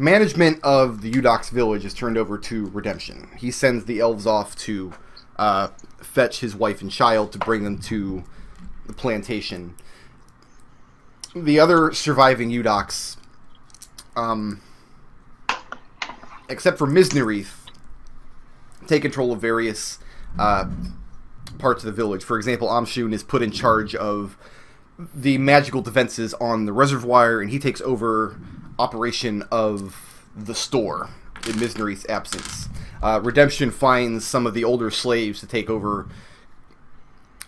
Management of the Udok's village is turned over to Redemption. He sends the elves off to fetch his wife and child to bring them to the plantation. The other surviving Udoks, except for Misnerith, take control of various parts of the village. For example, Amshun is put in charge of the magical defenses on the reservoir, and he takes over operation of the store in Misnerith's absence. Redemption finds some of the older slaves to take over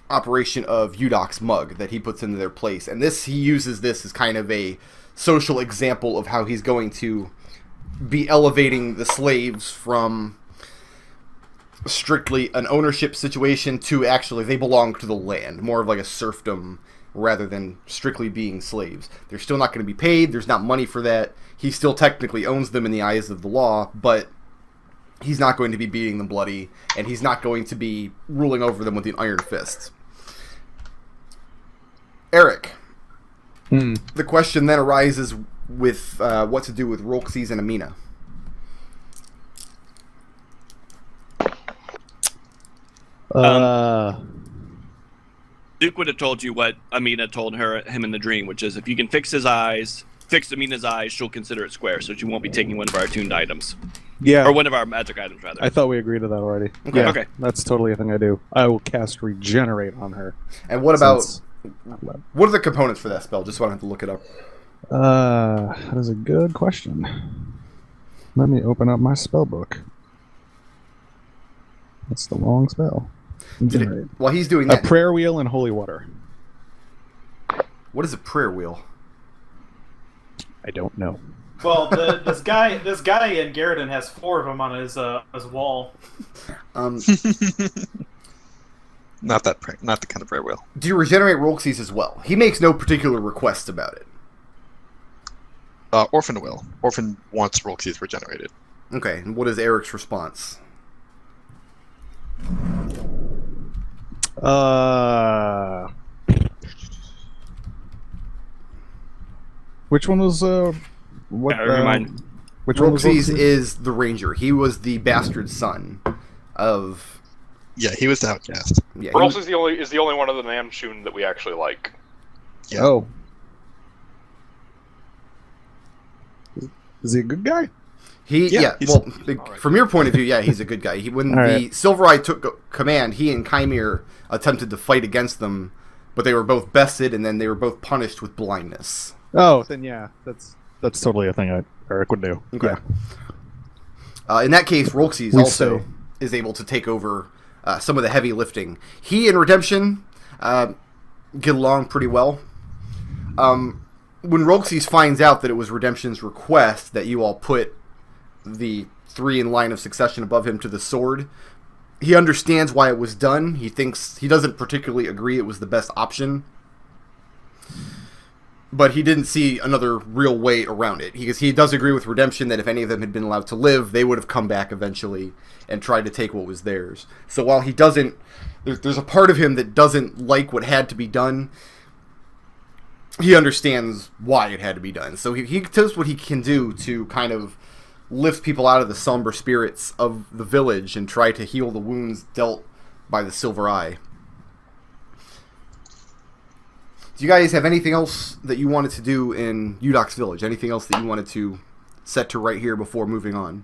operation of Udok's mug that he puts into their place. And he uses this as kind of a social example of how he's going to be elevating the slaves from strictly an ownership situation to actually they belong to the land, more of like a serfdom rather than strictly being slaves. They're still not going to be paid, there's not money for that. He still technically owns them in the eyes of the law, but he's not going to be beating them bloody, and he's not going to be ruling over them with an iron fist. Arik, the question then arises with what to do with Roxys and Amina. Duke would have told you what Amina told him in the dream, which is if you can fix Amina's eyes, she'll consider it square, so she won't be taking one of our attuned items. Yeah. Or one of our magic items, rather. I thought we agreed to that already. Okay. Yeah, Okay. that's totally a thing I do. I will cast Regenerate on her. And what are the components for that spell? Just so I don't have to look it up. That is a good question. Let me open up my spell book. That's the long spell. While he's doing A that, prayer wheel and holy water. what is a prayer wheel? I don't know. Well, this guy in Garrison has 4 of them on his wall. Not the kind of prayer wheel. Do you regenerate Roxys as well? He makes no particular request about it. Orphan will. Orphan wants Roxys regenerated. Okay, and what is Arik's response? Which one was what? Never mind. Which one was Roxys is the ranger. He was the bastard son of. Yeah, he was the outcast. Yeah, Roxys is the only one of the Namshun that we actually like. Yeah. Oh. Is he a good guy? From your point of view, yeah, he's a good guy. When Silver Eye took command, he and Chimere attempted to fight against them, but they were both bested, and then they were both punished with blindness. Oh, then yeah, that's totally a thing Arik would do. Okay. Yeah. In that case, Roxys also is able to take over some of the heavy lifting. He and Redemption get along pretty well. When Roxys finds out that it was Redemption's request that you all put the 3 in line of succession above him to the sword, he understands why it was done. He doesn't particularly agree it was the best option, but he didn't see another real way around it. Because he does agree with Redemption that if any of them had been allowed to live, they would have come back eventually and tried to take what was theirs. So while he doesn't, there's a part of him that doesn't like what had to be done, he understands why it had to be done. So he does what he can do to kind of lift people out of the somber spirits of the village and try to heal the wounds dealt by the Silver Eye. Do you guys have anything else that you wanted to do in Udok's village? Anything else that you wanted to set to right here before moving on?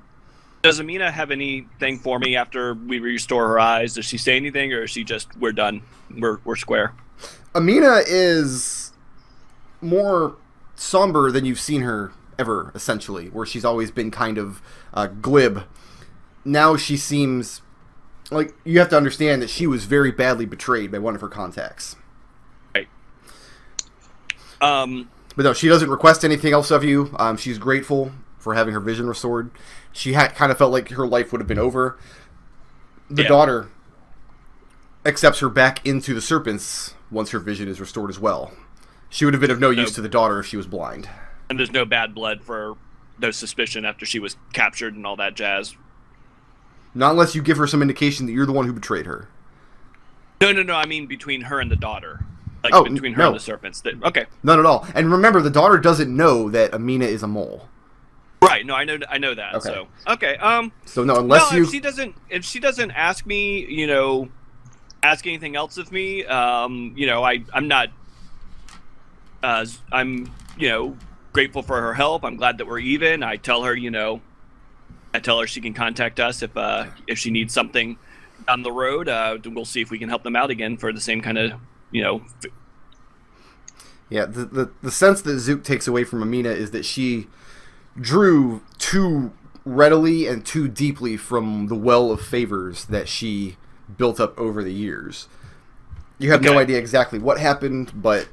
Does Amina have anything for me after we restore her eyes? Does she say anything, or is she just, we're done, we're square? Amina is more somber than you've seen her ever, essentially, where she's always been kind of glib. Now she seems like, you have to understand that she was very badly betrayed by one of her contacts. Right. But no, she doesn't request anything else of you. She's grateful for having her vision restored. She kind of felt like her life would have been over. The daughter accepts her back into the serpents once her vision is restored as well. She would have been of no use to the daughter if she was blind. And there's no bad blood no suspicion after she was captured and all that jazz. Not unless you give her some indication that you're the one who betrayed her. No, I mean between her and the daughter. Between her and the serpents. Okay. None at all. And remember, the daughter doesn't know that Amina is a mole. Right. No, I know that. Okay. So okay. So no, unless you... if she doesn't ask me, ask anything else of me, I'm not. I'm grateful for her help. I'm glad that we're even. I tell her, she can contact us if she needs something down the road. We'll see if we can help them out again for the same kind of, Yeah, the sense that Zook takes away from Amina is that she drew too readily and too deeply from the well of favors that she built up over the years. You have no idea exactly what happened, but...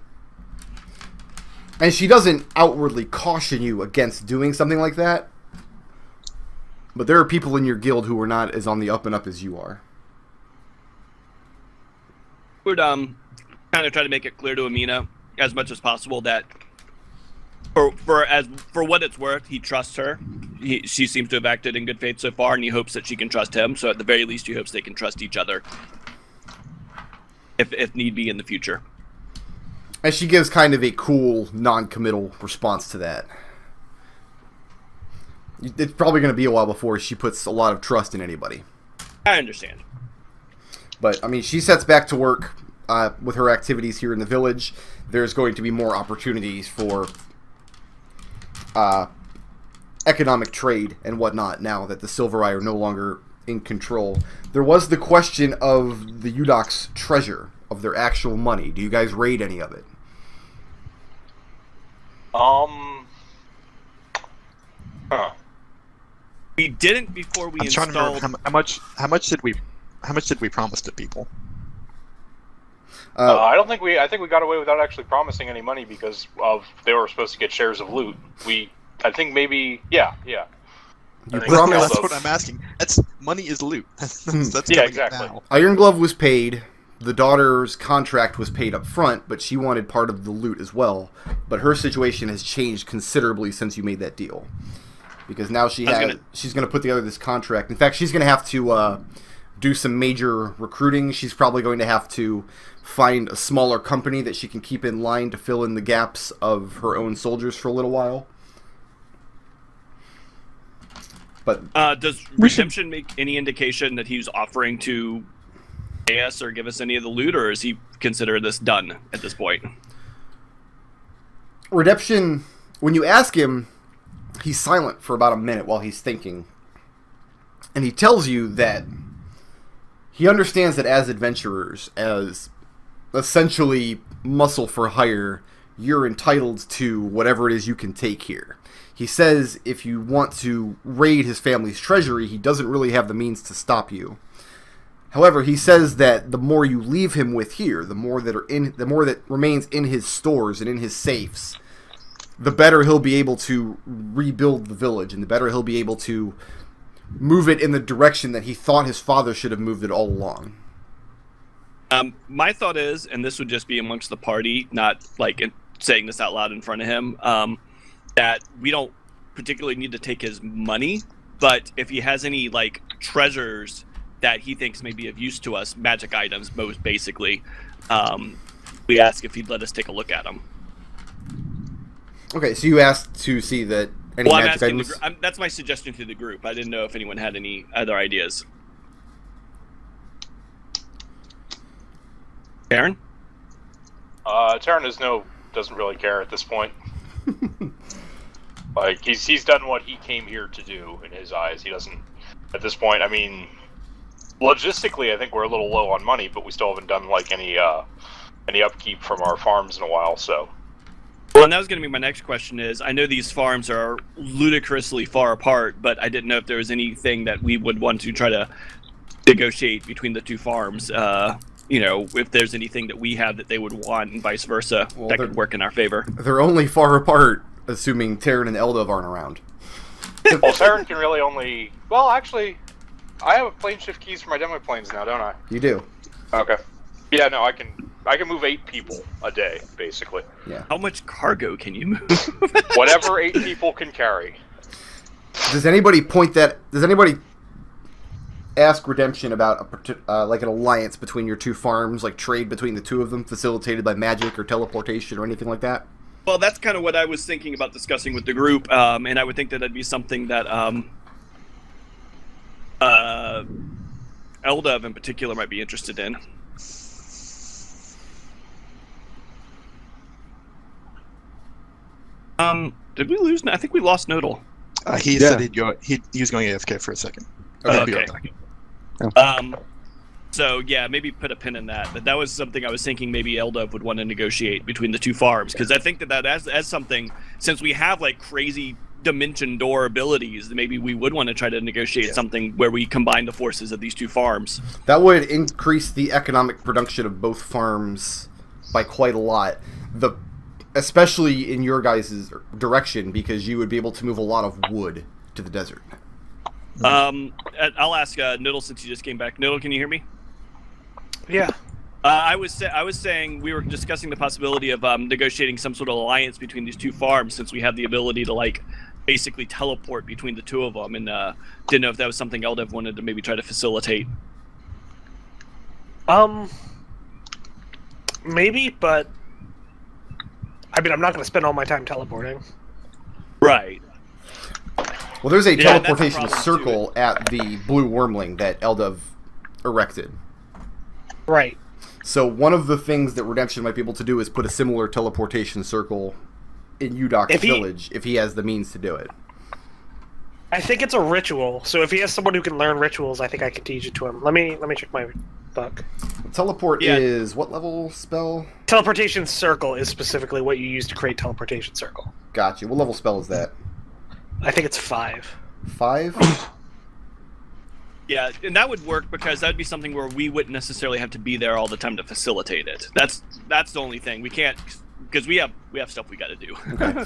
And she doesn't outwardly caution you against doing something like that, but there are people in your guild who are not as on the up and up as you are. Would kind of try to make it clear to Amina as much as possible that for what it's worth, he trusts her. She seems to have acted in good faith so far, and he hopes that she can trust him. So at the very least, he hopes they can trust each other, if need be in the future. And she gives kind of a cool, non-committal response to that. It's probably going to be a while before she puts a lot of trust in anybody. I understand. But, I mean, she sets back to work with her activities here in the village. There's going to be more opportunities for economic trade and whatnot now that the Silvereye are no longer in control. There was the question of the Udok's treasure, of their actual money. Do you guys raid any of it? We didn't before we I'm installed. trying to remember how much did we promise to people? I think we got away without actually promising any money because they were supposed to get shares of loot. I think maybe, yeah. You That's what I'm asking. Money is loot. That's yeah, exactly. now. Iron Glove was paid. The daughter's contract was paid up front, but she wanted part of the loot as well. But her situation has changed considerably since you made that deal. Because now she's going to put together this contract. In fact, she's going to have to do some major recruiting. She's probably going to have to find a smaller company that she can keep in line to fill in the gaps of her own soldiers for a little while. But does Redemption make any indication that he's offering to pay us or give us any of the loot, or is he consider this done at this point? Redemption, when you ask him, he's silent for about a minute while he's thinking. And he tells you that he understands that as adventurers, as essentially muscle for hire, you're entitled to whatever it is you can take here. He says if you want to raid his family's treasury, he doesn't really have the means to stop you. However, he says that the more you leave him with here, the more that remains in his stores and in his safes, the better he'll be able to rebuild the village, and the better he'll be able to move it in the direction that he thought his father should have moved it all along. My thought is, and this would just be amongst the party, not like saying this out loud in front of him, that we don't particularly need to take his money, but if he has any like treasures that he thinks may be of use to us, magic items most basically, we ask if he'd let us take a look at them. Okay, so you asked to see that any magic items... that's my suggestion to the group. I didn't know if anyone had any other ideas. Tarin? Tarin doesn't really care at this point. Like he's done what he came here to do in his eyes. He doesn't at this point. I mean, logistically, I think we're a little low on money, but we still haven't done like any upkeep from our farms in a while. So, well, and that was going to be my next question. Is I know these farms are ludicrously far apart, but I didn't know if there was anything that we would want to try to negotiate between the two farms. If there's anything that we have that they would want, and vice versa, that could work in our favor. They're only far apart, assuming Tarin and Eldove aren't around. Well, Tarin can really only... Well, actually, I have plane shift keys for my demo planes now, don't I? You do. Okay. Yeah, no, I can move 8 people a day, basically. Yeah. How much cargo can you move? Whatever 8 people can carry. Does anybody ask Redemption about like an alliance between your two farms, like trade between the two of them, facilitated by magic or teleportation or anything like that? Well, that's kind of what I was thinking about discussing with the group, and I would think that that'd be something that Eldove in particular might be interested in. Did we lose? I think we lost Nodal. He said he was going AFK for a second. Okay. So yeah, maybe put a pin in that. But that was something I was thinking maybe Eldove would want to negotiate between the two farms, because I think that as something, since we have like crazy dimension door abilities, maybe we would want to try to negotiate something where we combine the forces of these two farms. That would increase the economic production of both farms by quite a lot. Especially in your guys' direction, because you would be able to move a lot of wood to the desert. I'll ask Nodal since you just came back. Nodal, can you hear me? Yeah. I was saying we were discussing the possibility of negotiating some sort of alliance between these two farms, since we have the ability to like basically teleport between the two of them, and didn't know if that was something Eldove wanted to maybe try to facilitate. Maybe, but I mean, I'm not going to spend all my time teleporting. Right. Well, there's a teleportation that's a circle at the blue wormling that Eldove erected. Right. So one of the things that Redemption might be able to do is put a similar teleportation circle in Udok's village, if he has the means to do it. I think it's a ritual, so if he has someone who can learn rituals, I think I can teach it to him. Let me check my book. Teleport is what level spell? Teleportation circle is specifically what you use to create teleportation circle. Gotcha. What level spell is that? I think it's 5. 5? Yeah, and that would work because that would be something where we wouldn't necessarily have to be there all the time to facilitate it. That's the only thing. We can't, because we have stuff we got to do. Okay.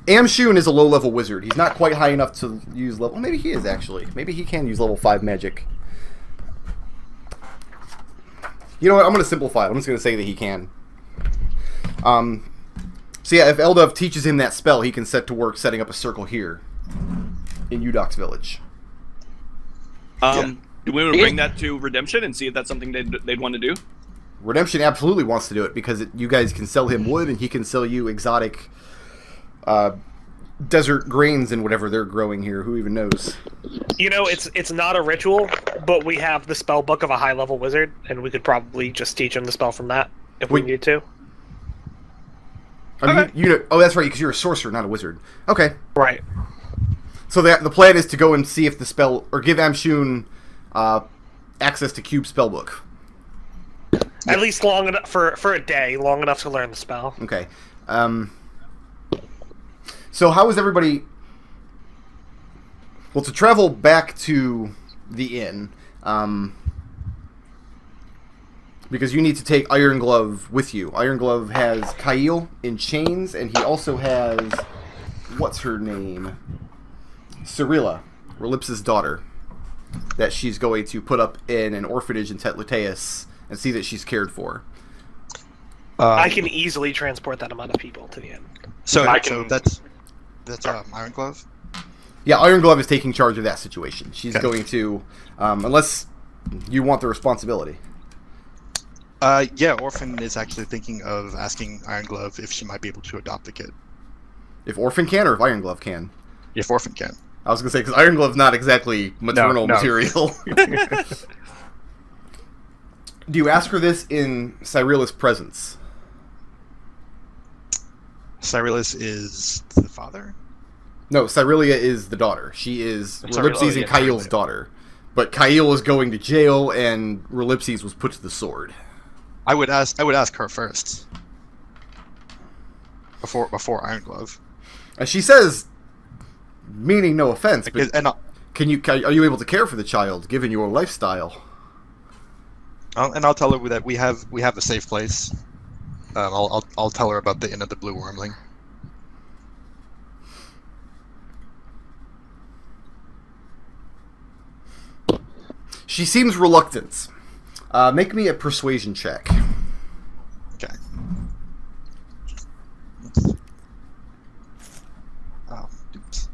Amshun is a low-level wizard. He's not quite high enough to use level... Well, maybe he is, actually. Maybe he can use level 5 magic. You know what? I'm going to simplify it. I'm just going to say that he can. So yeah, if Eldove teaches him that spell, he can set to work setting up a circle here in Udok's village. Do we want to bring that to Redemption and see if that's something they'd want to do? Redemption absolutely wants to do it, because you guys can sell him wood and he can sell you exotic desert grains and whatever they're growing here. Who even knows? You know, it's not a ritual, but we have the spell book of a high-level wizard, and we could probably just teach him the spell from that if we need to. I mean, you know, oh, that's right, because you're a sorcerer, not a wizard. Okay. Right. So the plan is to go and see if the spell, or give Amshun access to Cube spellbook. At least long enough for a day, long enough to learn the spell. Okay. So how is everybody... Well, to travel back to the inn, because you need to take Iron Glove with you. Iron Glove has Khalil in chains, and he also has... What's her name? Cirilla, Relips's daughter, that she's going to put up in an orphanage in Tetlateus and see that she's cared for. I can easily transport that amount of people to the end. So that's Iron Glove? Yeah, Iron Glove is taking charge of that situation. She's going to, unless you want the responsibility. Yeah, Orphan is actually thinking of asking Iron Glove if she might be able to adopt the kid. If Orphan can, or if Iron Glove can? If Orphan can. I was going to say, because Iron Glove's not exactly maternal material. Do you ask her this in Cyrilla's presence? Cyrillus is the father? No, Cyrilia is the daughter. She is Relipses and Khalil's daughter. But Khalil is going to jail, and Relipses was put to the sword. I would ask her first. Before Iron Glove. And she says, meaning no offense, but are you able to care for the child, given your lifestyle? And I'll tell her that we have a safe place. I'll tell her about the Inn of the Blue Wormling. She seems reluctant. Make me a persuasion check. Okay. Oh, oops.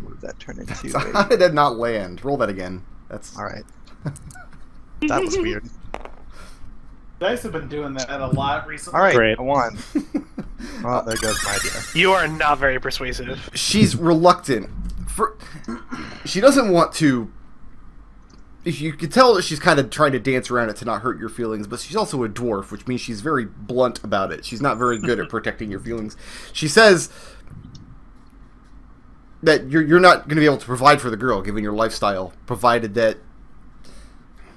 What did that turn into? How did that not land? Roll that again. That's All right. That was weird. You guys have been doing that a lot recently. All right, Great. I won. Well, there goes my idea. You are not very persuasive. She's reluctant. She doesn't want to. You can tell that she's kind of trying to dance around it to not hurt your feelings, but she's also a dwarf, which means she's very blunt about it. She's not very good at protecting your feelings. She says that you're not going to be able to provide for the girl, given your lifestyle, provided that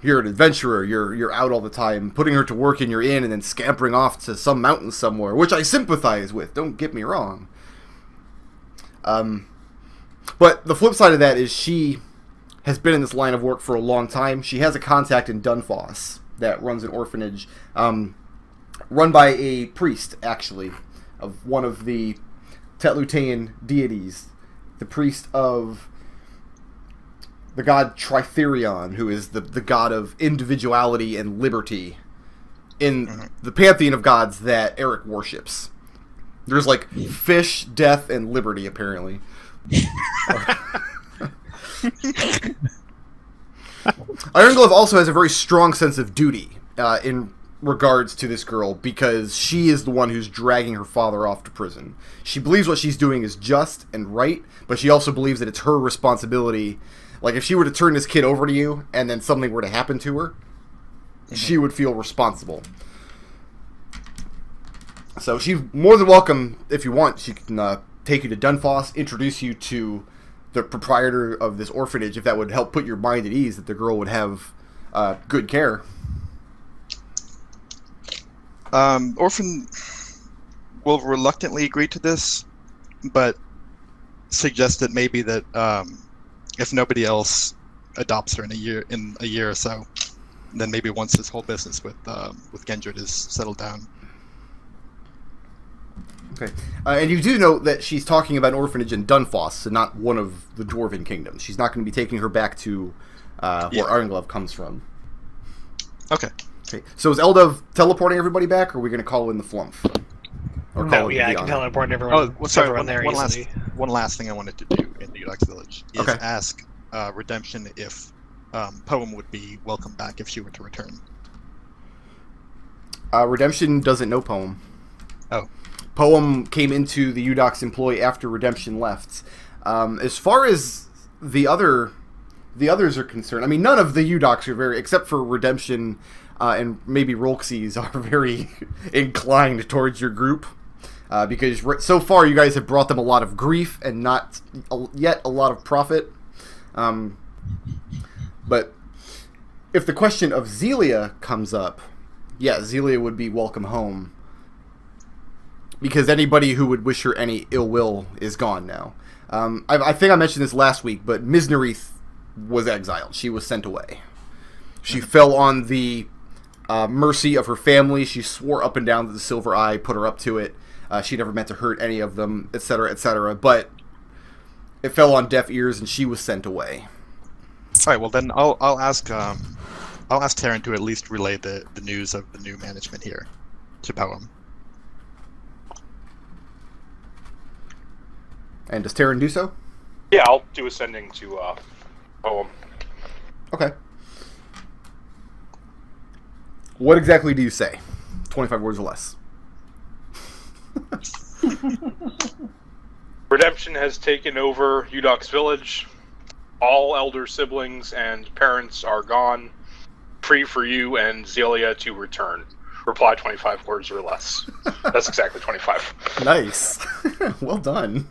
you're an adventurer, you're out all the time, putting her to work in your inn and then scampering off to some mountain somewhere, which I sympathize with, don't get me wrong. But the flip side of that is she has been in this line of work for a long time. She has a contact in Dunfoss that runs an orphanage, run by a priest, actually, of one of the Tetlutaian deities, the priest of the god Tritherion, who is the god of individuality and liberty in the pantheon of gods that Arik worships. There's like fish, death, and liberty, apparently. Ironglove also has a very strong sense of duty in regards to this girl, because she is the one who's dragging her father off to prison. She believes what she's doing is just and right, but she also believes that it's her responsibility. Like, if she were to turn this kid over to you and then something were to happen to her, she would feel responsible. So she's more than welcome, if you want. She can take you to Dunfoss, introduce you to the proprietor of this orphanage, if that would help put your mind at ease that the girl would have good care. Orphan will reluctantly agree to this, but suggested maybe that if nobody else adopts her in a year or so, then maybe once this whole business with Gendred is settled down. Okay, and you do know that she's talking about an orphanage in Dunfoss, so not one of the Dwarven kingdoms. She's not going to be taking her back to where Ironglove comes from. Okay. Okay, so is Eldove teleporting everybody back, or are we going to call in the Flumph? Or No, it yeah, I beyond? can teleport everyone. Oh, well, sorry. everyone there easily. One last thing I wanted to do in the Udak's village is Okay. ask Redemption if Poem would be welcome back if she were to return. Redemption doesn't know Poem. Oh. Poem came into the Udak's employ after Redemption left. As far as the others are concerned, I mean, none of the Udaks are very, except for Redemption and maybe Rolxies, are very inclined towards your group. Because so far you guys have brought them a lot of grief and not yet a lot of profit. But if the question of Zelia comes up, yeah, Zelia would be welcome home. Because anybody who would wish her any ill will is gone now. I think I mentioned this last week, but Misnerith was exiled. She was sent away. She fell on the mercy of her family. She swore up and down that the Silver Eye put her up to it. She never meant to hurt any of them, etc., etc. But it fell on deaf ears, and she was sent away. All right. Well, then I'll ask Tarin to at least relay the news of the new management here to Poem. And does Tarin do so? Yeah, I'll do ascending to Poem. Okay. What exactly do you say? 25 words or less. Redemption has taken over Udak's village. All elder siblings and parents are gone. Free for you and Zelia to return. Reply 25 words or less. That's exactly 25. Nice. Well done.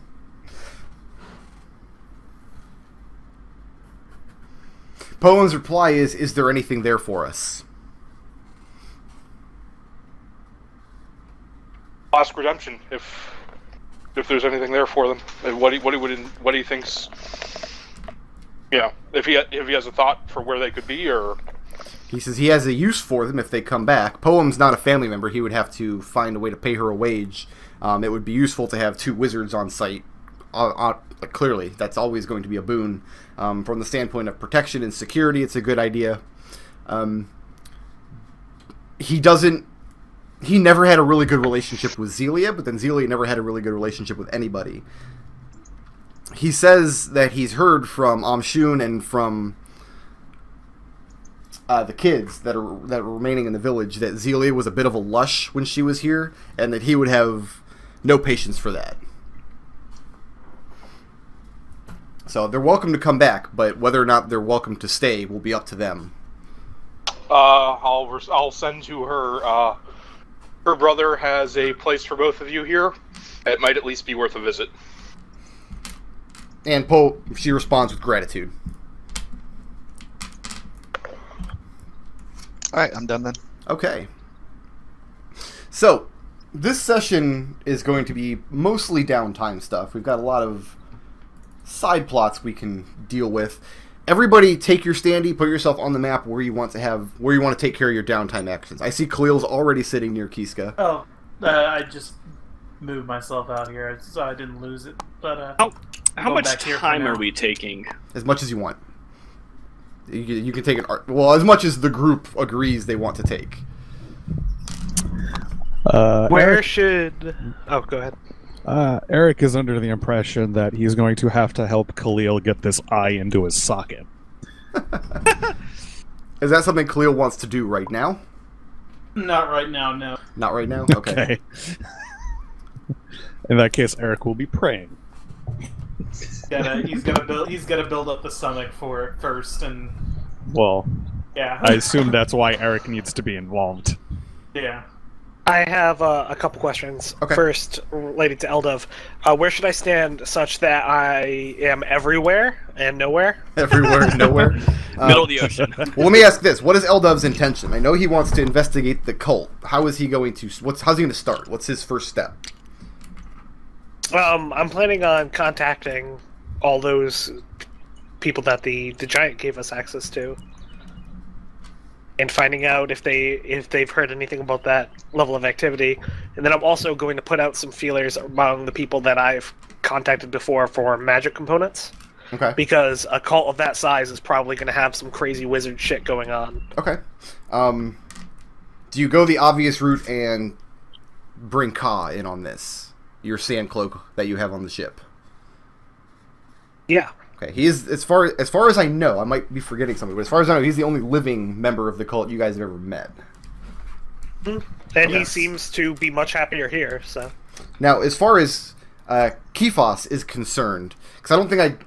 Poem's reply is there anything there for us? Ask Redemption if there's anything there for them. And what he thinks. You know, if he has a thought for where they could be, or He says he has a use for them if they come back. Poem's not a family member. He would have to find a way to pay her a wage. It would be useful to have 2 wizards on site. Clearly, that's always going to be a boon. From the standpoint of protection and security, it's a good idea. He never had a really good relationship with Zelia, but then Zelia never had a really good relationship with anybody. He says that he's heard from Amshun and from the kids that are remaining in the village that Zelia was a bit of a lush when she was here, and that he would have no patience for that. So they're welcome to come back, but whether or not they're welcome to stay will be up to them. I'll send to her. Her brother has a place for both of you here. It might at least be worth a visit. And Poe, she responds with gratitude. Alright, I'm done then. Okay. So, this session is going to be mostly downtime stuff. We've got a lot of side plots we can deal with. Everybody take your standee, put yourself on the map where you want to take care of your downtime actions. I see Khalil's already sitting near Kiska. Oh, I just moved myself out here, so I didn't lose it. But how much time are we taking? As much as you want. You can take as much as the group agrees they want to take. Where should... Oh, go ahead. Arik is under the impression that he's going to have to help Khalil get this eye into his socket. Is that something Khalil wants to do right now? Not right now, no. Not right now? Okay. In that case, Arik will be praying. He's gonna build up the stomach for it first, and Well, yeah. I assume that's why Arik needs to be involved. Yeah. I have a couple questions. Okay. First, related to Eldove. Where should I stand such that I am everywhere and nowhere? Everywhere and nowhere. Middle of the ocean. Well, let me ask this: what is Eldove's intention? I know he wants to investigate the cult. How is he going to? How's he going to start? What's his first step? I'm planning on contacting all those people that the giant gave us access to, and finding out if they've heard anything about that level of activity. And then I'm also going to put out some feelers among the people that I've contacted before for magic components. Okay. Because a cult of that size is probably going to have some crazy wizard shit going on. Okay. Do you go the obvious route and bring Ka in on this? Your sand cloak that you have on the ship. Yeah. Okay. He is, as far as I know, I might be forgetting something, but as far as I know, he's the only living member of the cult you guys have ever met. And he seems to be much happier here, so... Now, as far as Kifos is concerned, because I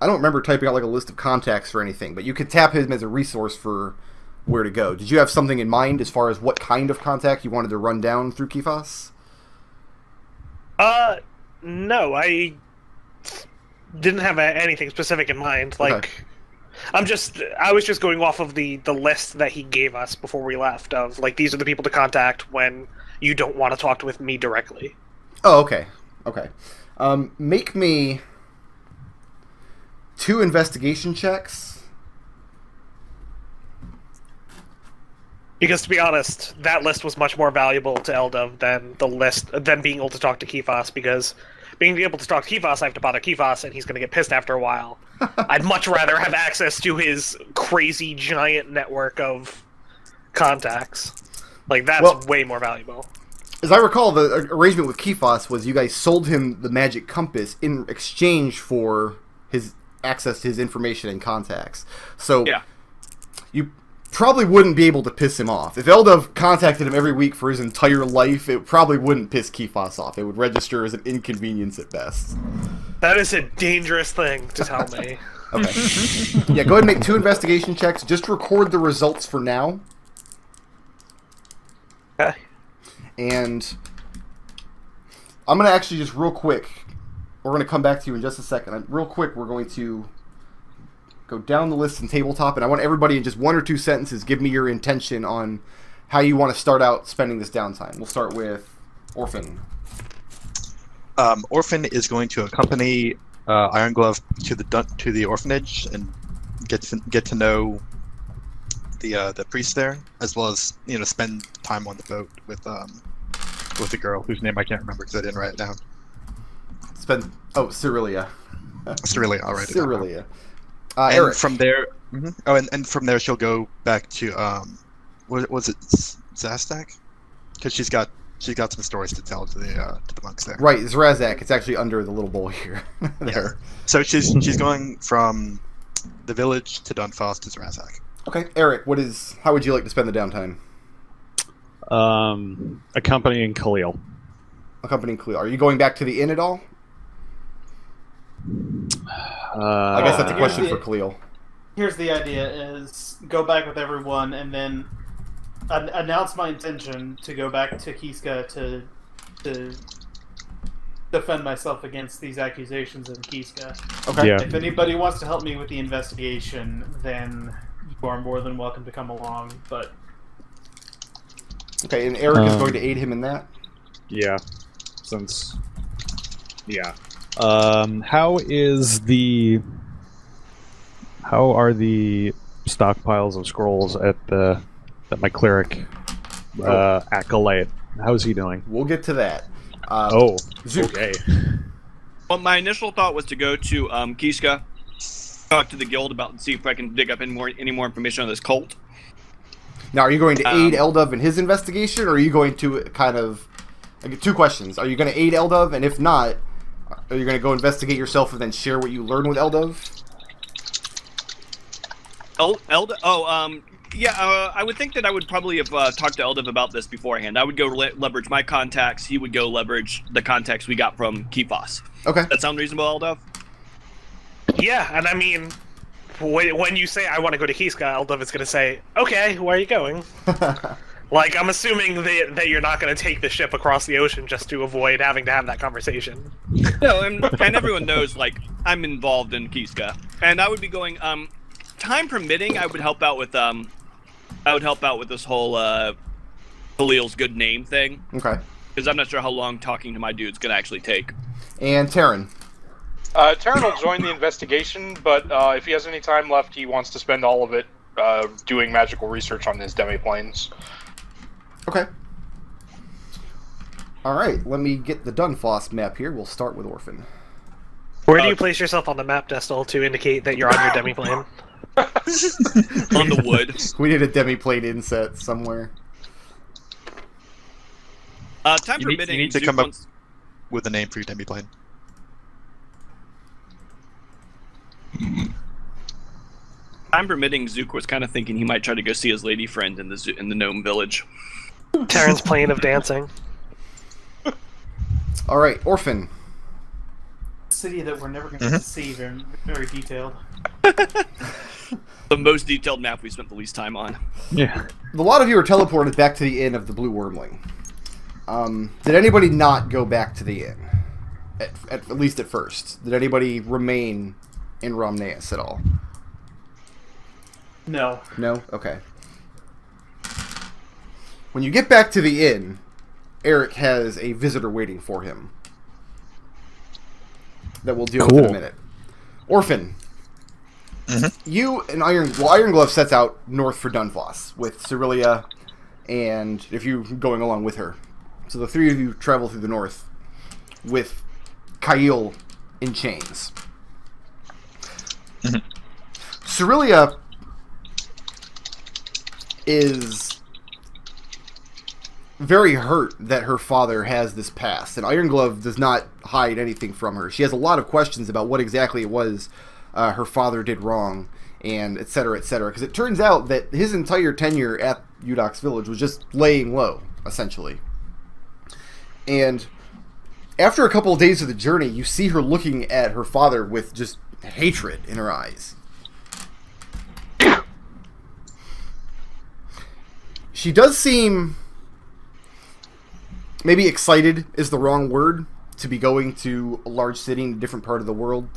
don't remember typing out like a list of contacts or anything, but you could tap him as a resource for where to go. Did you have something in mind as far as what kind of contact you wanted to run down through Kifos? No, I didn't have anything specific in mind. Like, Okay. I was just going off of the list that he gave us before we left of, like, these are the people to contact when you don't want to talk with me directly. Oh, okay. Okay. Make me 2 investigation checks. Because, to be honest, that list was much more valuable to Eldove than being able to talk to Kifos, because being able to talk to Kifos, I have to bother Kifos, and he's going to get pissed after a while. I'd much rather have access to his crazy giant network of contacts. Like, that's way more valuable. As I recall, the arrangement with Kifos was you guys sold him the magic compass in exchange for his access to his information and contacts. So Yeah. you probably wouldn't be able to piss him off. If Eldove contacted him every week for his entire life, it probably wouldn't piss Kifos off. It would register as an inconvenience at best. That is a dangerous thing to tell me. Okay. Yeah, go ahead and make 2 investigation checks. Just record the results for now. Okay. And I'm going to actually just real quick, we're going to come back to you in just a second. Real quick, we're going to go down the list in tabletop, and I want everybody in just 1 or 2 sentences give me your intention on how you want to start out spending this downtime. We'll start with Orphan. Orphan is going to accompany Iron Glove to the orphanage and get to know the priest there, as well as spend time on the boat with the girl whose name I can't remember because I didn't write it down. Cyrilia. Cyrilia, I'll write it down. Cyrilia. And Arik. from there, and from there she'll go back to what was it, Zastak? Because she's got some stories to tell to the monks there. Right, it's Razak. It's actually under the little bowl here. There. So she's going from the village to Dunfast to Razak. Okay, Arik, how would you like to spend the downtime? Accompanying Khalil. Accompanying Khalil. Are you going back to the inn at all? I guess that's a question for Khalil. Here's the idea: is go back with everyone, and then announce my intention to go back to Kiska to defend myself against these accusations in Kiska. Okay. Yeah. If anybody wants to help me with the investigation, then you are more than welcome to come along. But Okay, and Arik is going to aid him in that? Yeah. How are the stockpiles of scrolls at my cleric acolyte? How's he doing? We'll get to that. Zook. Okay. Well, my initial thought was to go to Kiska, talk to the guild about see if I can dig up any more information on this cult. Now, are you going to aid Eldove in his investigation, or are you going to kind of... I get two questions. Are you going to aid Eldove, and if not, are you going to go investigate yourself and then share what you learn with Eldove? I would think that I would probably have talked to Eldove about this beforehand. I would go leverage my contacts. He would go leverage the contacts we got from Kifos. Okay. That sound reasonable, Eldove? Yeah, and I mean, when you say I want to go to Kiska, Eldove is going to say, okay, where are you going? Like, I'm assuming that you're not going to take the ship across the ocean just to avoid having to have that conversation. No, and everyone knows, like, I'm involved in Kiska. And I would be going, time permitting, I would help out with this whole, Khalil's good name thing. Okay. Because I'm not sure how long talking to my dude's going to actually take. And Tarin. Tarin will join the investigation, but if he has any time left, he wants to spend all of it doing magical research on his demiplanes. Okay. Alright, let me get the Dunfoss map here. We'll start with Orphan. Where do you place yourself on the map, Destil, to indicate that you're on your demiplane? On the wood. We need a demi-plate inset somewhere. Time You permitting, need to Zook come up wants- with a name for your demiplane. Time permitting, Zook was kind of thinking he might try to go see his lady friend in the Gnome village. Tarin's plane of dancing. Alright, Orphan. city that we're never going to see, very, very detailed. The most detailed map we spent the least time on. Yeah. A lot of you are teleported back to the inn of the Blue Wormling. Did anybody not go back to the inn? At least at first. Did anybody remain in Romneus at all? No. No? Okay. When you get back to the inn, Arik has a visitor waiting for him that we'll deal with in a minute. Orphan. You and Iron Glove sets out north for Dunfoss with Cerelia and if you going along with her. So the three of you travel through the north with Khalil in chains. Cerelia is very hurt that her father has this past, and Iron Glove does not hide anything from her. She has a lot of questions about what exactly it was her father did wrong, and etc., etc. Because it turns out that his entire tenure at Udok's village was just laying low, essentially. And after a couple of days of the journey, you see her looking at her father with just hatred in her eyes. She does seem... maybe excited is the wrong word to be going to a large city in a different part of the world.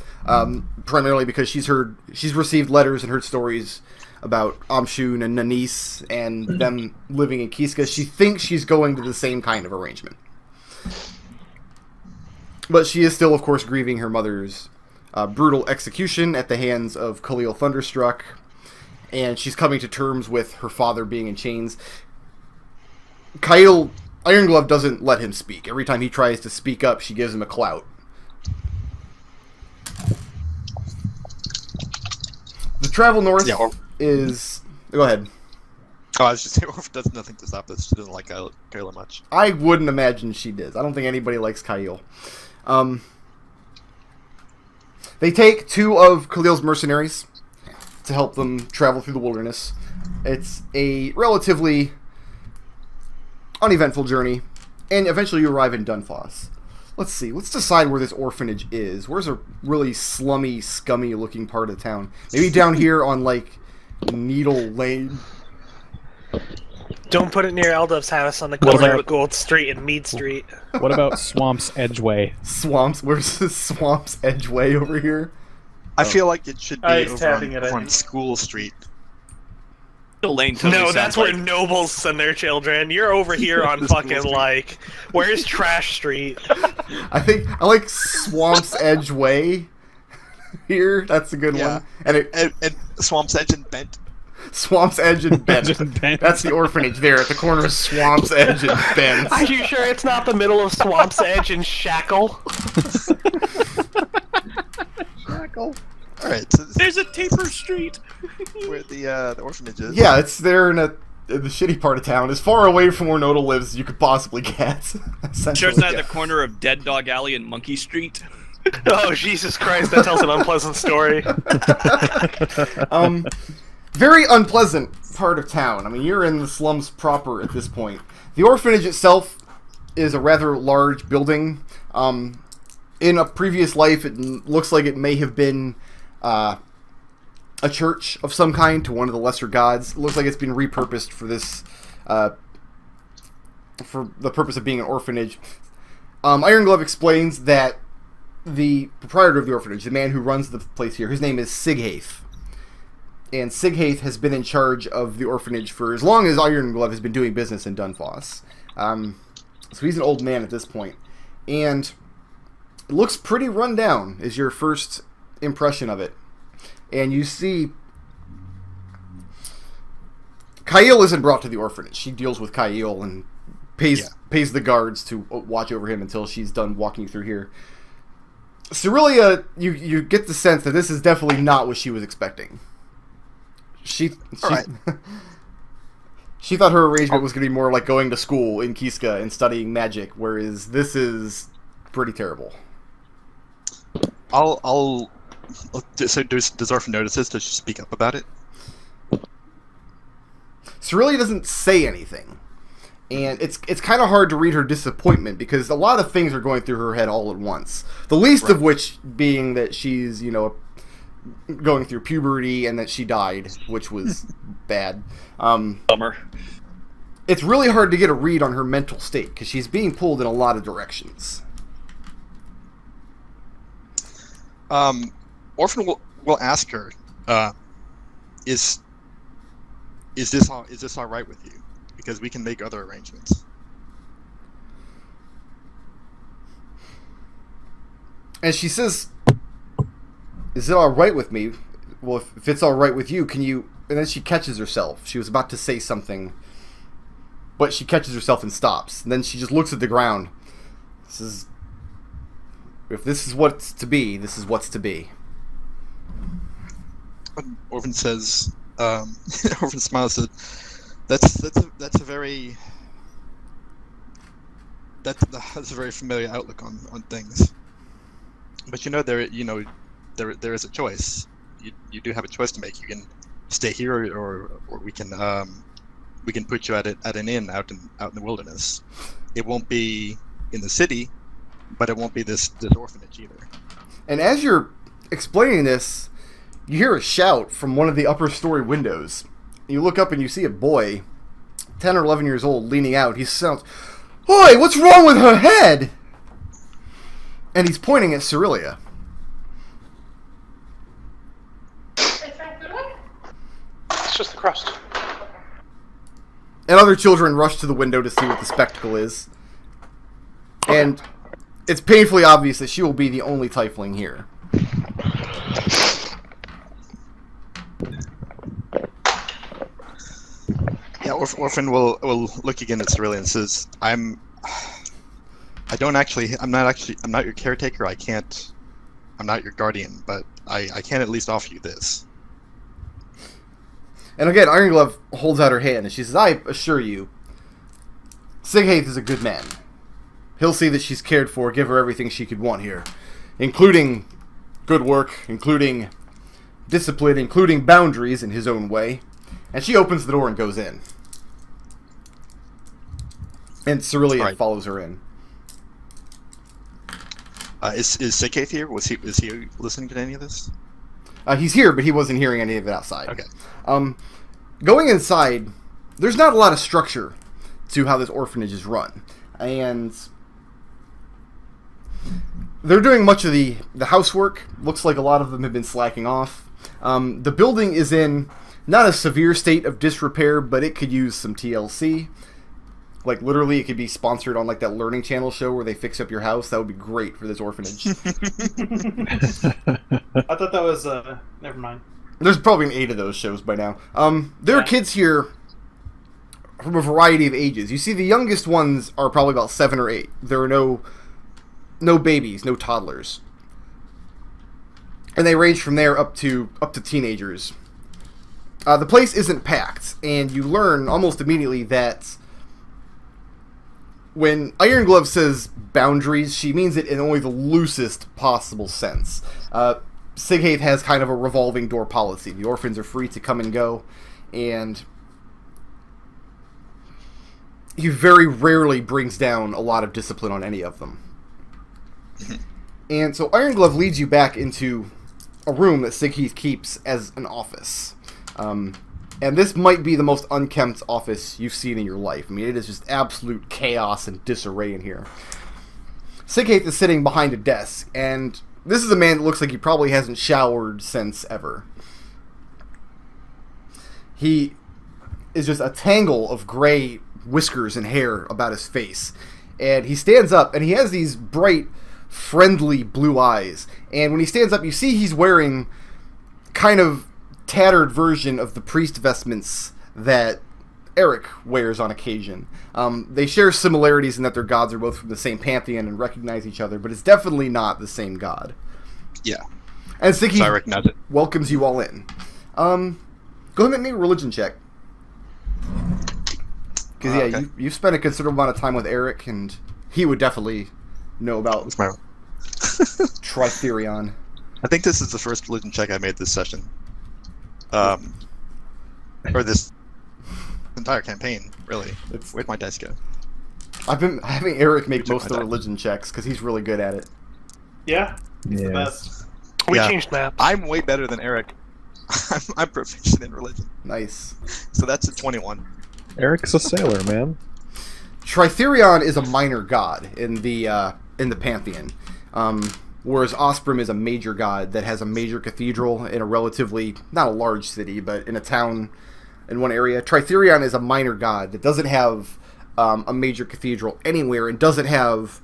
Primarily because she's received letters and heard stories about Amshun and Nanis and them living in Kiska. She thinks she's going to the same kind of arrangement. But she is still, of course, grieving her mother's brutal execution at the hands of Khalil Thunderstruck. And she's coming to terms with her father being in chains. Khalil... Iron Glove doesn't let him speak. Every time he tries to speak up, she gives him a clout. The travel north is... Go ahead. Oh, I was just saying, Orphan does nothing to stop this. She doesn't like Khalil much. I wouldn't imagine she does. I don't think anybody likes Khalil. They take two of Khalil's mercenaries to help them travel through the wilderness. It's a relatively uneventful journey, and eventually you arrive in Dunfoss. Let's see. Let's decide where this orphanage is. Where's a really slummy, scummy-looking part of town? Maybe down here on, like, Needle Lane. Don't put it near Eldove's house on the corner of Gold Street and Mead Street. What about Swamp's Edgeway? Swamps? Where's the Swamp's Edgeway over here? I feel like it should be He's over tapping on, it, I on think. School Street. The lane totally No, that's sounds where like- nobles send their children. You're over here on fucking, like... Where's Trash Street? I like Swamp's Edgeway here. That's a good one. And And Swamp's Edge and Bent. Swamp's Edge and Bend. Edge and Bend. That's the orphanage there at the corner of Swamp's Edge and Bend. Are you sure it's not the middle of Swamp's Edge and Shackle? Alright, so this There's a taper street. is where the orphanage is. Yeah, it's there in the shitty part of town, as far away from where Nodal lives as you could possibly get. Sure, Essentially. it's not at the corner of Dead Dog Alley and Monkey Street. Oh, Jesus Christ, that tells an unpleasant story. Very unpleasant part of town. I mean, you're in the slums proper at this point. The orphanage itself is a rather large building. In a previous life, it looks like it may have been a church of some kind to one of the lesser gods. It looks like it's been repurposed for this, for the purpose of being an orphanage. Iron Glove explains that the proprietor of the orphanage, the man who runs the place here, his name is Sighaith. And Sighaith has been in charge of the orphanage for as long as Iron Glove has been doing business in Dunfoss. So he's an old man at this point. And it looks pretty run down, is your first impression of it. And you see Khalil isn't brought to the orphanage. She deals with Khalil and pays the guards to watch over him until she's done walking through here. Cerelia, you get the sense that this is definitely not what she was expecting. She Alright. she thought her arrangement was going to be more like going to school in Kiska and studying magic, whereas this is pretty terrible. So does Orphan notice this? Does she speak up about it? Cerelia doesn't say anything. And it's kind of hard to read her disappointment because a lot of things are going through her head all at once. The least of which being that she's, going through puberty and that she died, which was bad. Bummer. It's really hard to get a read on her mental state because she's being pulled in a lot of directions. Orphan will ask her, is this all right with you? Because we can make other arrangements. And she says, "Is it all right with me? Well, if it's all right with you, can you..." And then she catches herself. She was about to say something, but she catches herself and stops. And then she just looks at the ground. If this is what's to be, this is what's to be. Orphan says, Orphan smiles and says, that's a very familiar outlook on things. But there is a choice. You do have a choice to make. You can stay here, or we can put you at an inn out in the wilderness. It won't be in the city, but it won't be this orphanage either. And as you're explaining this, you hear a shout from one of the upper story windows. You look up and you see a boy, 10 or 11 years old, leaning out. He sounds, "Oi, what's wrong with her head?" And he's pointing at Cerelia. It's just the crust. And other children rush to the window to see what the spectacle is. And it's painfully obvious that she will be the only Tiefling here. Yeah, Orphan will look again at Cerelia and says, I'm not your caretaker. I'm not your guardian, but I can at least offer you this. And again, Iron Glove holds out her hand and she says, "I assure you, Sighaith is a good man. He'll see that she's cared for, give her everything she could want here, including good work, including discipline, including boundaries, in his own way. And she opens the door and goes in. And Cerulean Right. follows her in. Is Sighaith here? Is he listening to any of this? He's here, but he wasn't hearing any of it outside. Okay. Going inside, there's not a lot of structure to how this orphanage is run. And they're doing much of the housework. Looks like a lot of them have been slacking off. The building is in not a severe state of disrepair, but it could use some TLC. Like, literally, it could be sponsored on, like, that Learning Channel show where they fix up your house. That would be great for this orphanage. I thought that was never mind. There's probably 8 of those shows by now. There are Yeah. kids here from a variety of ages. You see, the youngest ones are probably about 7 or 8. There are no babies, no toddlers. And they range from there up to teenagers. The place isn't packed, and you learn almost immediately that when Iron Glove says boundaries, she means it in only the loosest possible sense. Sighaith has kind of a revolving door policy. The orphans are free to come and go, and he very rarely brings down a lot of discipline on any of them. And so Iron Glove leads you back into a room that Sighaith keeps as an office. And this might be the most unkempt office you've seen in your life. I mean, it is just absolute chaos and disarray in here. Sighaith is sitting behind a desk, and this is a man that looks like he probably hasn't showered since ever. He is just a tangle of gray whiskers and hair about his face. And he stands up, and he has these bright, friendly blue eyes. And when he stands up, you see he's wearing kind of tattered version of the priest vestments that Arik wears on occasion. They share similarities in that their gods are both from the same pantheon and recognize each other, but it's definitely not the same god. Yeah. And So I Sighaith recognize it. welcomes you all in. Go ahead and make a religion check. Because, yeah, Okay. you've spent a considerable amount of time with Arik, and he would definitely know about What's my... Tritherion. I think this is the first religion check I made this session. Or this entire campaign, really. It's- Where'd my dice go? I've been having Arik make Check most of my the dice. religion checks, because he's really good at it. Yeah, it's the Yeah. best. We Yeah. changed maps. I'm way better than Arik. I'm proficient in religion. Nice. So that's a 21. Eric's a sailor, man. Tritherion is a minor god in the pantheon, whereas Osprey is a major god that has a major cathedral in a relatively, not a large city, but in a town in one area. Tritherion is a minor god that doesn't have a major cathedral anywhere and doesn't have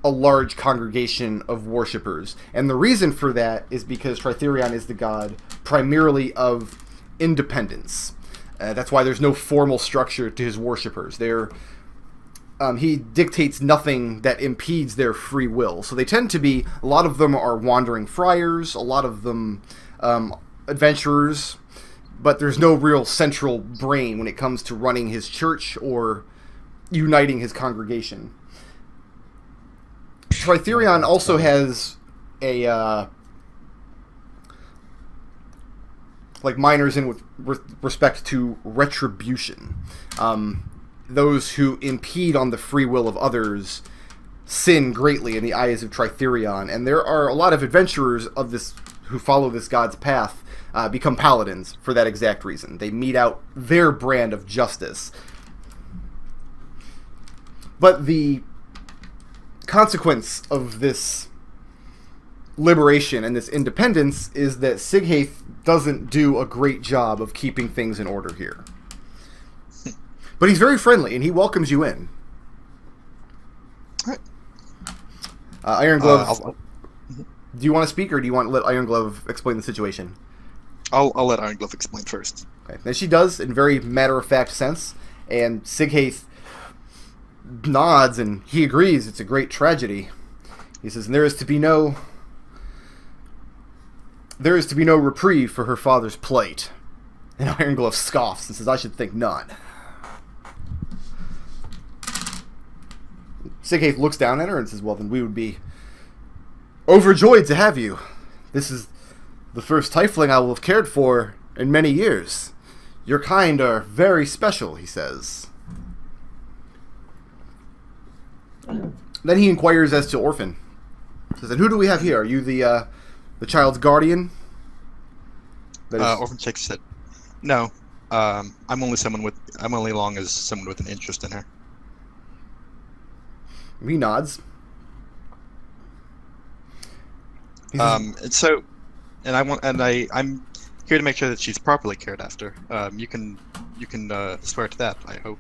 a large congregation of worshippers. And the reason for that is because Tritherion is the god primarily of independence. That's why there's no formal structure to his worshippers. He dictates nothing that impedes their free will. So they tend to be, a lot of them are wandering friars, a lot of them adventurers, but there's no real central brain when it comes to running his church or uniting his congregation. Tritherion also has a like minors in with respect to retribution. Those who impede on the free will of others sin greatly in the eyes of Tritherion, and there are a lot of adventurers of this who follow this god's path become paladins for that exact reason. They mete out their brand of justice. But the consequence of this liberation and this independence is that Sighaith doesn't do a great job of keeping things in order here. But he's very friendly, and he welcomes you in. Alright. Iron Glove, do you want to speak, or do you want to let Iron Glove explain the situation? I'll let Iron Glove explain first. Okay. And she does, in very matter-of-fact sense, and Sighaith nods, and he agrees it's a great tragedy. He says, and there is to be no reprieve for her father's plight. And Iron Glove scoffs and says, I should think none. Sighaith looks down at her and says, well, then we would be overjoyed to have you. This is the first Tiefling I will have cared for in many years. Your kind are very special, he says. Then he inquires as to Orphan. He says, and who do we have here? Are you the child's guardian? Orphan shakes it. No, I'm only along as someone with an interest in her. He nods. I'm here to make sure that she's properly cared after. You can swear to that, I hope.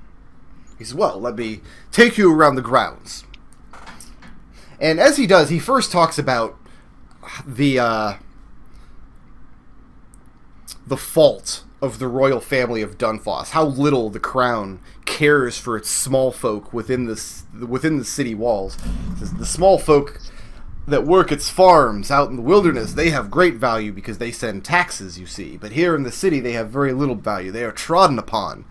He says, well, let me take you around the grounds. And as he does, he first talks about the fault of the royal family of Dunfoss, how little the crown cares for its small folk within the city walls. He says, the small folk that work its farms out in the wilderness, they have great value because they send taxes, you see. But here in the city, they have very little value. They are trodden upon.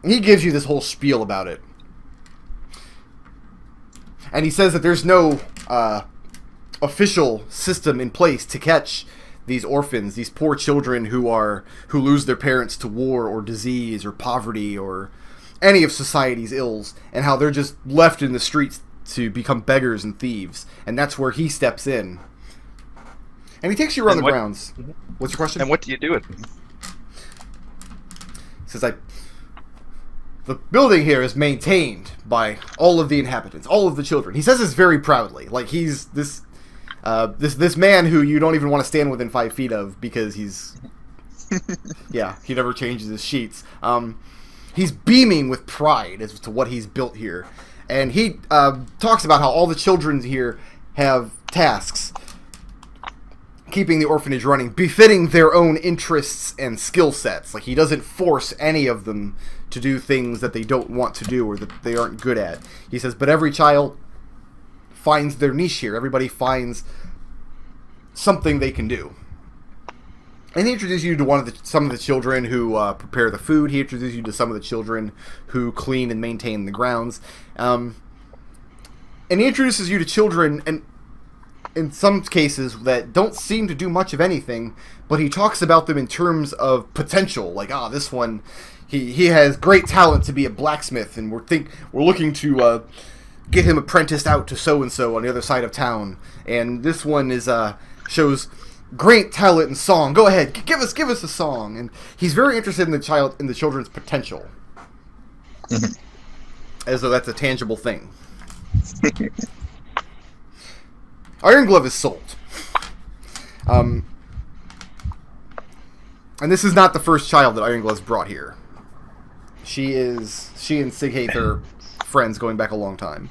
And he gives you this whole spiel about it. And he says that there's no official system in place to catch these orphans, these poor children who lose their parents to war or disease or poverty or any of society's ills, and how they're just left in the streets to become beggars and thieves. And that's where he steps in. And he takes you around the grounds. What's your question? And what do you do with them? He says, the building here is maintained by all of the inhabitants, all of the children. He says this very proudly. Like, he's this man who you don't even want to stand within 5 feet of because he's... yeah, he never changes his sheets. He's beaming with pride as to what he's built here. And he talks about how all the children here have tasks keeping the orphanage running, befitting their own interests and skill sets. Like, he doesn't force any of them to do things that they don't want to do or that they aren't good at. He says, but every child finds their niche here. Everybody finds something they can do. And he introduces you to some of the children who prepare the food. He introduces you to some of the children who clean and maintain the grounds. And he introduces you to children, and in some cases, that don't seem to do much of anything, but he talks about them in terms of potential. Like, this one, he has great talent to be a blacksmith, and we're looking to get him apprenticed out to so-and-so on the other side of town. And this one shows great talent in song. Go ahead, give us a song. And he's very interested in the children's potential, as though that's a tangible thing. Iron Glove is sold. And this is not the first child that Iron Glove's brought here. She and Sighaith are friends going back a long time.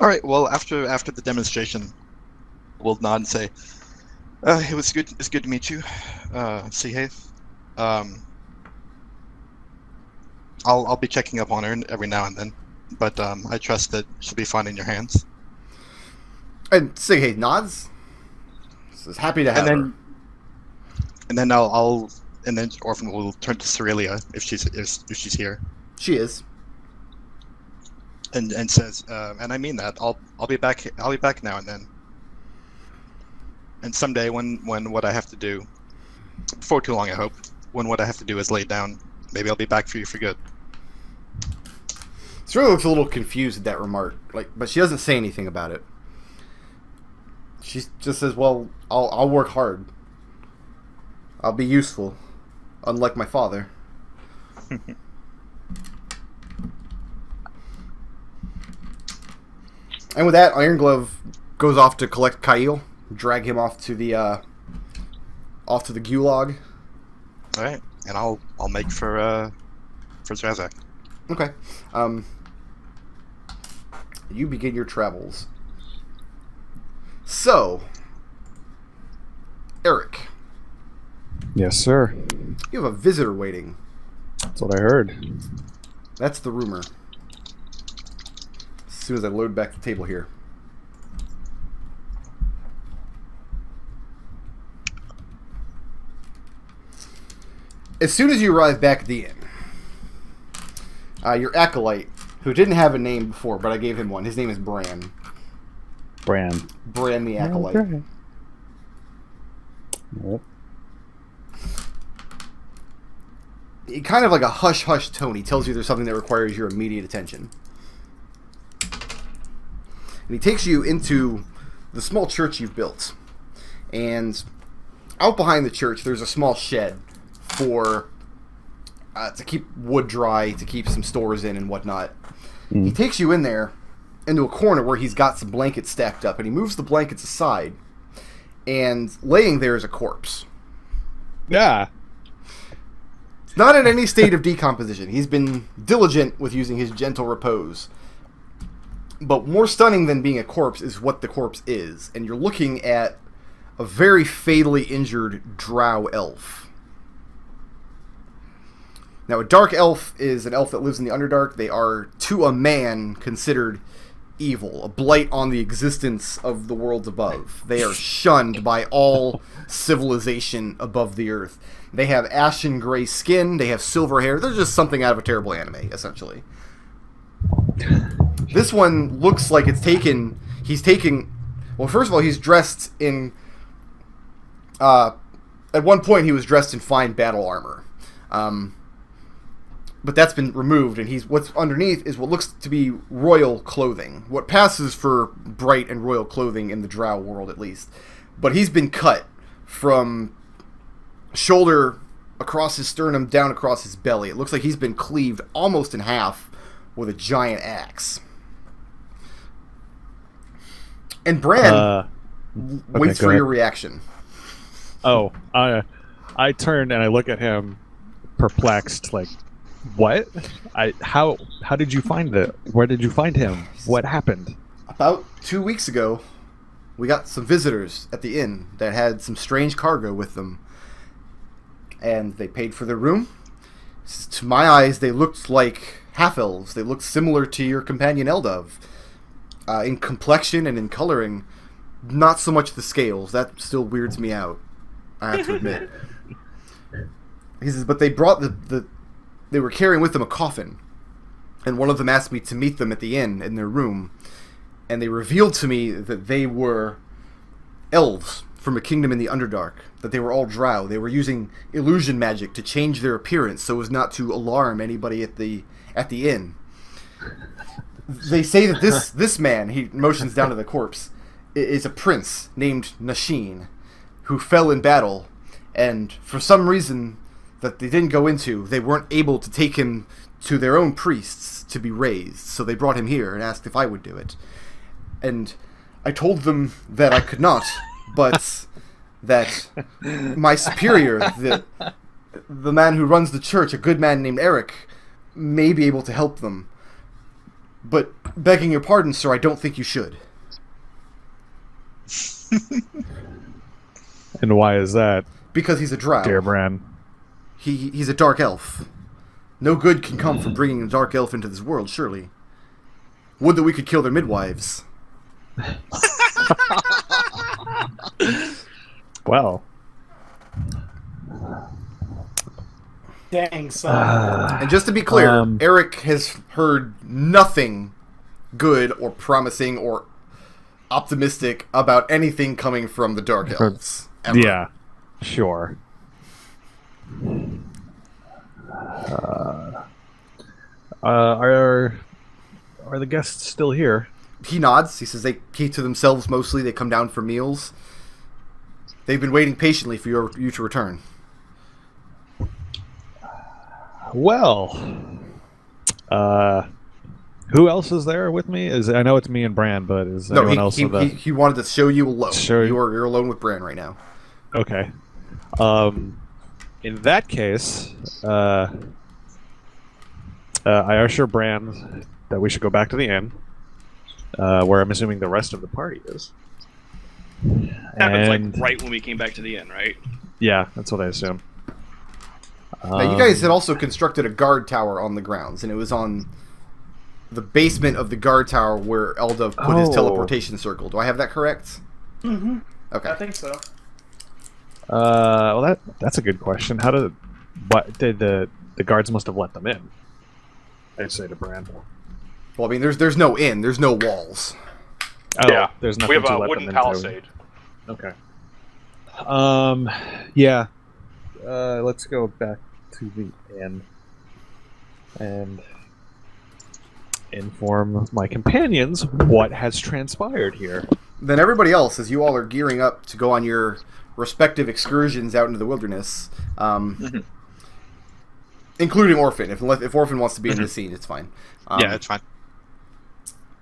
All right. Well, after the demonstration, we'll nod and say, "It was good. It's good to meet you, Sighaith. I'll be checking up on her every now and then, but I trust that she'll be fine in your hands." And Sighaith nods. Says, happy to have her. And then and then Orphan will turn to Cerelia if she's here. She is. And says, and I mean that. I'll be back. I'll be back now and then. And someday, when what I have to do, before too long, I hope, when what I have to do is laid down, maybe I'll be back for you for good. Cerelia looks a little confused at that remark, but she doesn't say anything about it. She just says, "Well, I'll work hard. I'll be useful, unlike my father." And with that, Iron Glove goes off to collect Khalil, drag him off to the gulag. All right, and I'll make for Zrazak. Okay. You begin your travels. So, Arik. Yes, sir. You have a visitor waiting. That's what I heard. That's the rumor. As soon as I load back the table here. As soon as you arrive back at the inn, your acolyte, who didn't have a name before, but I gave him one. His name is Bran. Bran. Bran the Acolyte. Okay. Yep. Kind of like a hush-hush tone. He tells you there's something that requires your immediate attention. And he takes you into the small church you've built. And out behind the church, there's a small shed for to keep wood dry, to keep some stores in and whatnot. He takes you in there into a corner where he's got some blankets stacked up, and he moves the blankets aside, and laying there is a corpse. Yeah. It's not in any state of decomposition. He's been diligent with using his gentle repose. But more stunning than being a corpse is what the corpse is, and you're looking at a very fatally injured drow elf. Now, a dark elf is an elf that lives in the Underdark. They are, to a man, considered evil, a blight on the existence of the worlds above. They are shunned by all civilization above the earth. They have ashen gray skin, they have silver hair. They're just something out of a terrible anime, essentially. This one looks like he's taking... Well, first of all, he's dressed in... at one point, he was dressed in fine battle armor. But that's been removed, and what's underneath is what looks to be royal clothing. What passes for bright and royal clothing in the drow world, at least. But he's been cut from shoulder across his sternum down across his belly. It looks like he's been cleaved almost in half with a giant axe. And Bran waits for your reaction. Oh, I turn and I look at him, perplexed, like, what? How did you find it? Where did you find him? What happened? About 2 weeks ago, we got some visitors at the inn that had some strange cargo with them. And they paid for their room. To my eyes, they looked like half-elves. They looked similar to your companion Eldove. In complexion and in coloring. Not so much the scales. That still weirds me out, I have to admit. He says, but they brought they were carrying with them a coffin. And one of them asked me to meet them at the inn in their room. And they revealed to me that they were elves from a kingdom in the Underdark. That they were all drow. They were using illusion magic to change their appearance so as not to alarm anybody at the inn. They say that this man, he motions down to the corpse, is a prince named Nasheen, who fell in battle, and for some reason that they didn't go into, they weren't able to take him to their own priests to be raised, so they brought him here and asked if I would do it. And I told them that I could not, but that my superior, the man who runs the church, a good man named Arik, may be able to help them. But, begging your pardon, sir, I don't think you should. And why is that? Because he's a drow. Dear Bran. He's a dark elf. No good can come from bringing a dark elf into this world, surely. Would that we could kill their midwives. Well. Dang, son. And just to be clear, Arik has heard nothing good or promising or optimistic about anything coming from the Dark Elves. Ever. Yeah, sure. Are the guests still here? He nods. He says they keep to themselves mostly. They come down for meals. They've been waiting patiently for you to return. Well, who else is there with me? I know it's me and Bran, but is anyone else? He wanted to show you alone. Sure. You're alone with Bran right now. Okay. In that case, I assure Bran that we should go back to the inn, where I'm assuming the rest of the party is. Happens like right when we came back to the inn, right? Yeah, that's what I assume. Now, you guys had also constructed a guard tower on the grounds, and it was on the basement of the guard tower where Eldove put his teleportation circle. Do I have that correct? Mm-hmm. Okay. I think so. Well, that's a good question. What did the guards must have let them in? I'd say to Bran. Well, I mean, there's no inn, there's no walls. Oh, Yeah. there's nothing We have to a let wooden them into. palisade. Okay. Yeah. Let's go back to the inn and inform my companions what has transpired here. Then everybody else, as you all are gearing up to go on your respective excursions out into the wilderness, including Orphan. If Orphan wants to be in the scene, it's fine. Yeah, it's fine.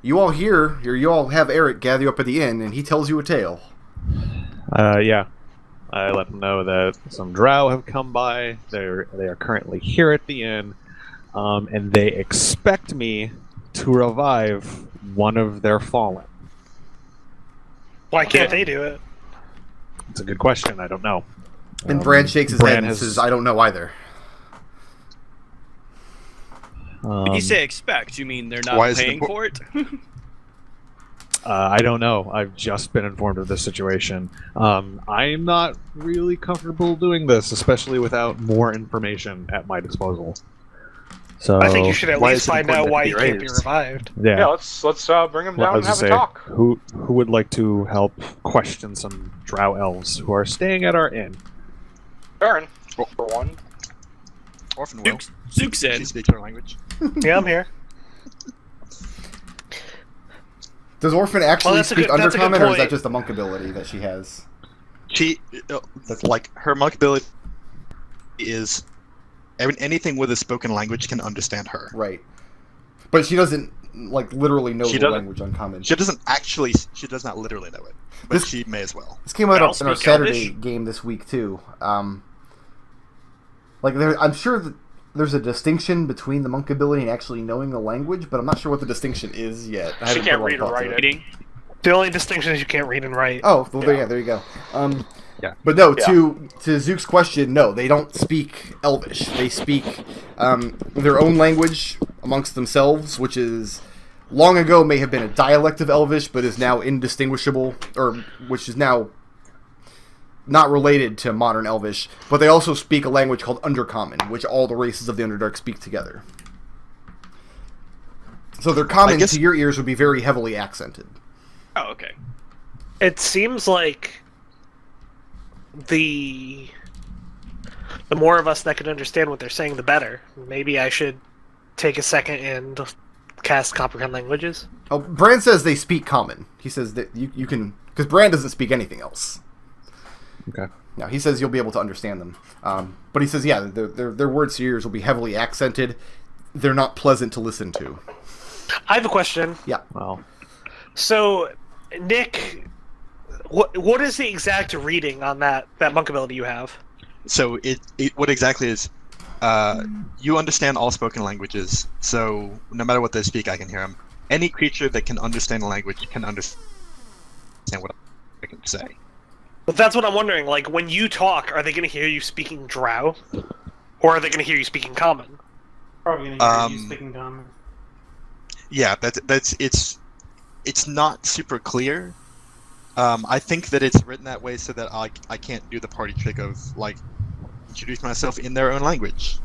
You all you all have Arik gather you up at the inn, and he tells you a tale. Yeah. I let them know that some drow have come by. They are currently here at the inn, and they expect me to revive one of their fallen. Why can't they do it? It's a good question. I don't know. And Bran shakes his Bran head and says, I don't know either. When you say expect, you mean they're not Why is it paying for it? I don't know. I've just been informed of this situation. I'm not really comfortable doing this, especially without more information at my disposal. So I think you should at why least is it find out important why that he he can't be raised? revived. Yeah, let's bring him down I and was have a gonna say, talk. who would like to help question some drow elves who are staying at our inn? Tarin, for one. Orphan will. Zook's in. She speaks her language. Yeah, I'm here. Does Orphan actually that's a speak good- that's a good Undercommon, or is that point. just a monk ability that she has? She, like, her monk ability is anything with a spoken language can understand her. Right. But she doesn't, like, literally know She the doesn't- language Uncommon. She does not literally know it, but This- she may as well. This came out I'll in our speak Saturday Elvish. game this week, too. I'm sure that there's a distinction between the monk ability and actually knowing the language, but I'm not sure what the distinction is yet. I She haven't can't put a lot of read or thought to write it. it. Reading. The only distinction is you can't read and write. Oh, well, Yeah. there you go. Yeah. But no, Yeah. to Zook's question, no, they don't speak Elvish. They speak their own language amongst themselves, which is long ago may have been a dialect of Elvish, but is now indistinguishable, or which is now not related to modern Elvish. But they also speak a language called Undercommon, which all the races of the Underdark speak together. So their common, guess- to your ears, would be very heavily accented. Oh, okay. It seems like the more of us that can understand what they're saying, the better. Maybe I should take a second and cast Comprehend Languages. Oh, Bran says they speak Common. He says that you can, because Bran doesn't speak anything else. Okay. No, he says you'll be able to understand them. But he says, yeah, their words to your ears will be heavily accented. They're not pleasant to listen to. I have a question. Yeah. Well, So, Nich, what is the exact reading on that monk ability you have? So what exactly is, you understand all spoken languages, so no matter what they speak, I can hear them. Any creature that can understand a language can understand what I can say. But that's what I'm wondering. Like, when you talk, are they going to hear you speaking Drow? Or are they going to hear you speaking Common? Probably gonna hear you speaking common. Yeah, it's not super clear. I think that it's written that way so that I can't do the party trick of, like, introduce myself in their own language.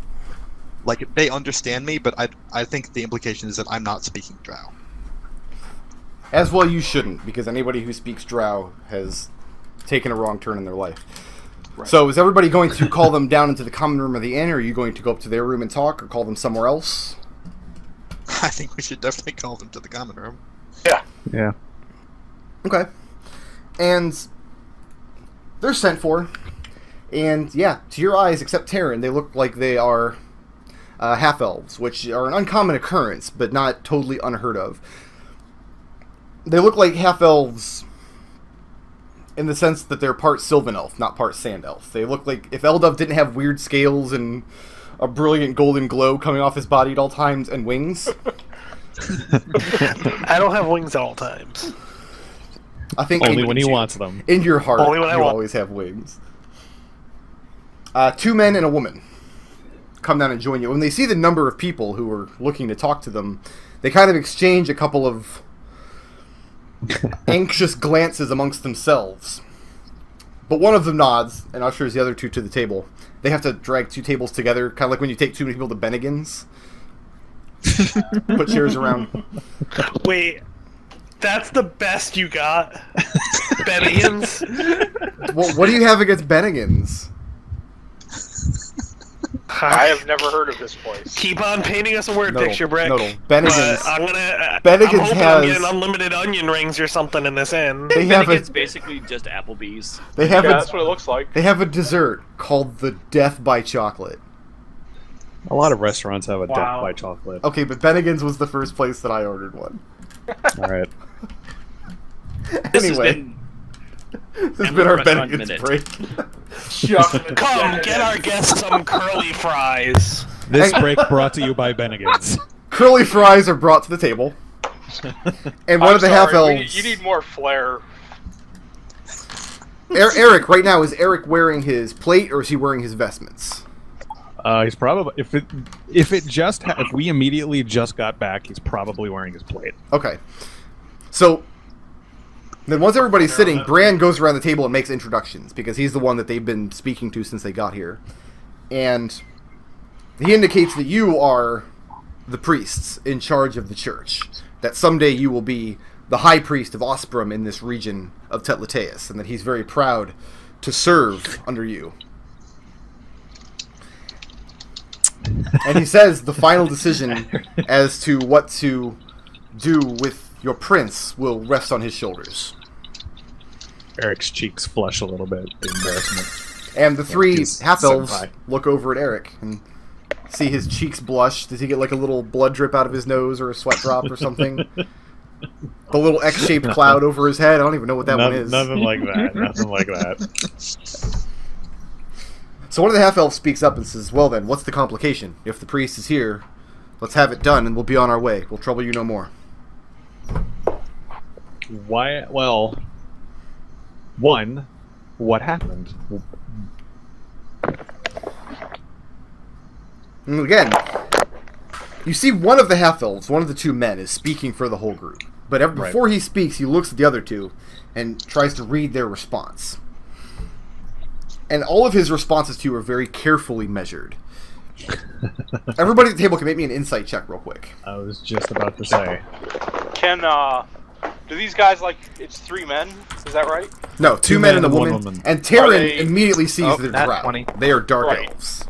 Like, they understand me, but I think the implication is that I'm not speaking Drow. As well you shouldn't, because anybody who speaks Drow has taken a wrong turn in their life. Right. So is everybody going to call them down into the common room of the inn, or are you going to go up to their room and talk, or call them somewhere else? I think we should definitely call them to the common room. yeah. Okay. And they're sent for. And yeah, to your eyes, except Tarin, they look like they are half-elves, which are an uncommon occurrence, but not totally unheard of. They look like half-elves in the sense that they're part Sylvan Elf, not part Sand Elf. They look like if Eldove didn't have weird scales and a brilliant golden glow coming off his body at all times and wings. I don't have wings at all times. I think Only when he wants them. in your heart, Only when I you want. always have wings. 2 men and a woman come down and join you. When they see the number of people who are looking to talk to them, they kind of exchange a couple of anxious glances amongst themselves. But one of them nods and ushers the other two to the table. They have to drag 2 tables together, kind of like when you take too many people to Bennigan's. Put chairs around. Wait, That's the best you got? Bennigan's? What do you have against Bennigans? I have never heard of this place. Keep on painting us a word picture, Brick. Nodal. Bennigans. I'm gonna. Bennigans I'm hoping I'm has- getting unlimited onion rings or something in this inn. They have It's a basically just Applebee's. they have Yeah, a that's what it looks like. they have a dessert called the Death by Chocolate. A lot of restaurants have a death Wow. by chocolate. Okay, but Bennigans was the first place that I ordered one. All right. This Anyway, has been this has Emma been our Restaurant Bennigans Minute. break. Come, get our guests some curly fries. This break brought to you by Bennigan's. Curly fries are brought to the table, and one I'm of the sorry, half elves. You need more flair. Eric, right now, is Eric wearing his plate or is he wearing his vestments? He's probably if we immediately just got back, he's probably wearing his plate. Okay. So then once everybody's sitting, Bran goes around the table and makes introductions because he's the one that they've been speaking to since they got here. And he indicates that you are the priests in charge of the church. That someday you will be the high priest of Osprum in this region of Tetlateus, and that he's very proud to serve under you. And he says the final decision as to what to do with your prince will rest on his shoulders. Eric's cheeks flush a little bit in embarrassment. And the three He's half-elves so high. look over at Eric and see his cheeks blush. Does he get like a little blood drip out of his nose or a sweat drop or something? The little X-shaped cloud over his head. I don't even know what that one is. Nothing like that. Nothing like that. So one of the half-elves speaks up and says, well then, what's the complication? If the priest is here, let's have it done and we'll be on our way. We'll trouble you no more. Why? Well, one, what happened? And again, you see one of the half-elves, one of the two men, is speaking for the whole group. But before he speaks, he looks at the other two and tries to read their response. And all of his responses to you are very carefully measured. Everybody at the table can make me an insight check real quick. I was just about to say. Can do these guys it's 3 men? Is that right? No, two men and a and one woman. woman. And Tarin Are they- immediately sees Oh, they're nat drow. 20. They are dark Right. elves.